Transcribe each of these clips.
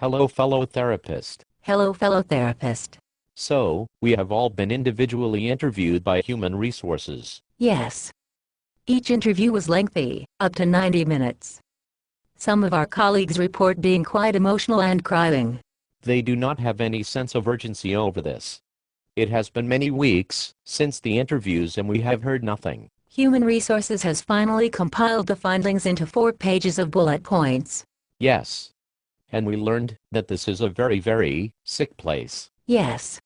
Hello, fellow therapist. Hello, fellow therapist. So, we have all been individually interviewed by Human Resources. Yes. Each interview was lengthy, up to 90 minutes. Some of our colleagues report being quite emotional and crying. They do not have any sense of urgency over this. It has been many weeks since the interviews and we have heard nothing. Human Resources has finally compiled the findings into 4 pages of bullet points. Yes. And we learned that this is a very, very sick place. Yes.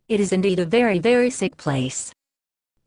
It is indeed a very, very sick place.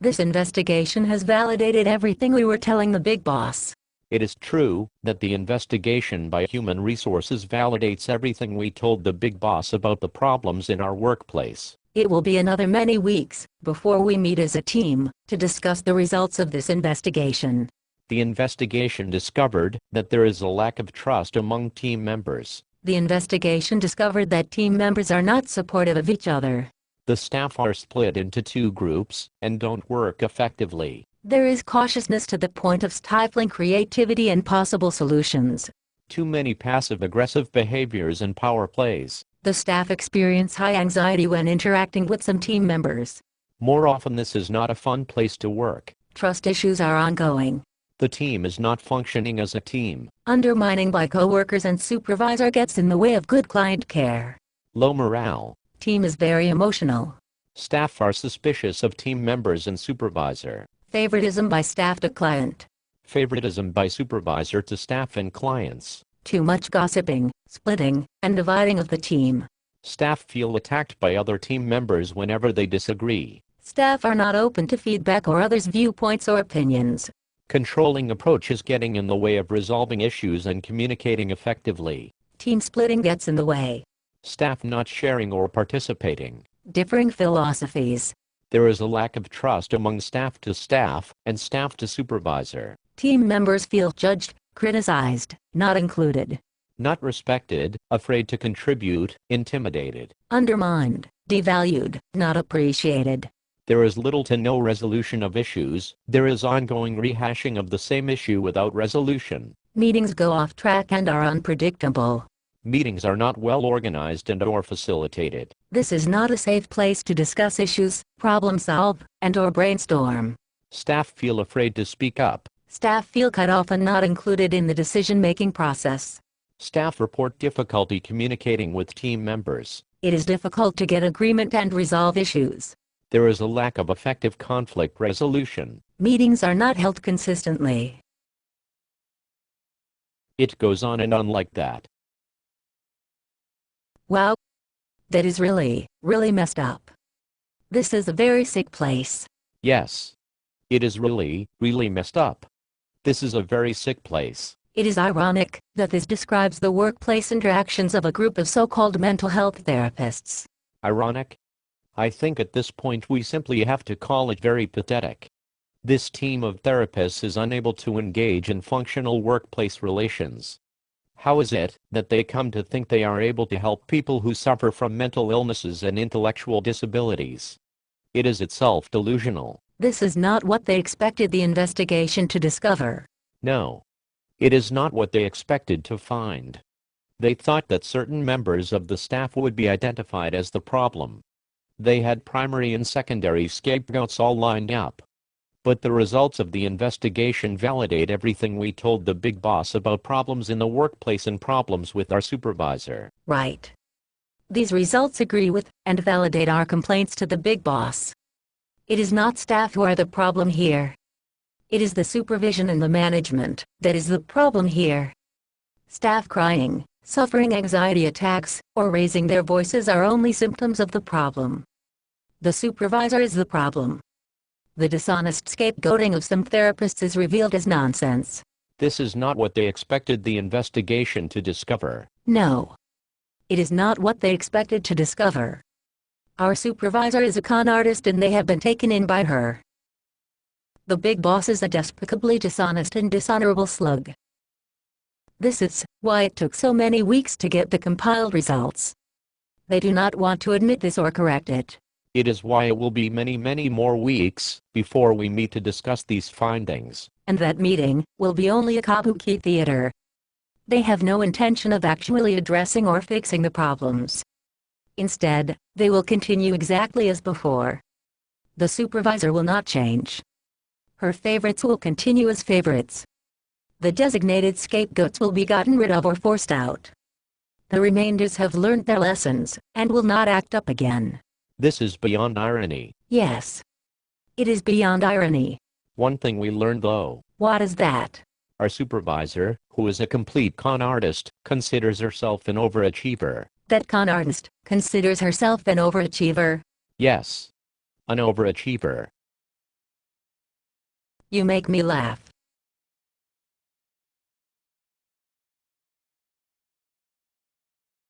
This investigation has validated everything we were telling the big boss. It is true that the investigation by Human Resources validates everything we told the big boss about the problems in our workplace. It will be another many weeks before we meet as a team to discuss the results of this investigation. The investigation discovered that there is a lack of trust among team members. The investigation discovered that team members are not supportive of each other. The staff are split into 2 groups and don't work effectively. There is cautiousness to the point of stifling creativity and possible solutions. Too many passive-aggressive behaviors and power plays. The staff experience high anxiety when interacting with some team members. More often, this is not a fun place to work. Trust issues are ongoing. The team is not functioning as a team. Undermining by coworkers and supervisor gets in the way of good client care. Low morale. Team is very emotional. Staff are suspicious of team members and supervisor. Favoritism by staff to client. Favoritism by supervisor to staff and clients. Too much gossiping, splitting, and dividing of the team. Staff feel attacked by other team members whenever they disagree. Staff are not open to feedback or others' viewpoints or opinions. Controlling approach is getting in the way of resolving issues and communicating effectively. Team splitting gets in the way. Staff not sharing or participating. Differing philosophies. There is a lack of trust among staff to staff and staff to supervisor. Team members feel judged, criticized, not included. Not respected, afraid to contribute, intimidated. Undermined, devalued, not appreciated. There is little to no resolution of issues. There is ongoing rehashing of the same issue without resolution. Meetings go off track and are unpredictable. Meetings are not well organized and/or facilitated. This is not a safe place to discuss issues, problem solve, and/or brainstorm. Staff feel afraid to speak up. Staff feel cut off and not included in the decision-making process. Staff report difficulty communicating with team members. It is difficult to get agreement and resolve issues. There is a lack of effective conflict resolution. Meetings are not held consistently. It goes on and on like that. Wow. That is really, really messed up. This is a very sick place. Yes. It is really, really messed up. This is a very sick place. It is ironic that this describes the workplace interactions of a group of so-called mental health therapists. Ironic? I think at this point we simply have to call it very pathetic. This team of therapists is unable to engage in functional workplace relations. How is it that they come to think they are able to help people who suffer from mental illnesses and intellectual disabilities? It is itself delusional. This is not what they expected the investigation to discover. No. It is not what they expected to find. They thought that certain members of the staff would be identified as the problem. They had primary and secondary scapegoats all lined up. But the results of the investigation validate everything we told the big boss about problems in the workplace and problems with our supervisor. Right. These results agree with and validate our complaints to the big boss. It is not staff who are the problem here. It is the supervision and the management that is the problem here. Staff crying, suffering anxiety attacks, or raising their voices are only symptoms of the problem. The supervisor is the problem. The dishonest scapegoating of some therapists is revealed as nonsense. This is not what they expected the investigation to discover. No. It is not what they expected to discover. Our supervisor is a con artist and they have been taken in by her. The big boss is a despicably dishonest and dishonorable slug. This is why it took so many weeks to get the compiled results. They do not want to admit this or correct it. It is why it will be many, many more weeks before we meet to discuss these findings. And that meeting will be only a kabuki theater. They have no intention of actually addressing or fixing the problems. Instead, they will continue exactly as before. The supervisor will not change. Her favorites will continue as favorites. The designated scapegoats will be gotten rid of or forced out. The remainders have learned their lessons, and will not act up again. This is beyond irony. Yes. It is beyond irony. One thing we learned though. What is that? Our supervisor, who is a complete con artist, considers herself an overachiever. That con artist considers herself an overachiever. Yes. An overachiever. You make me laugh.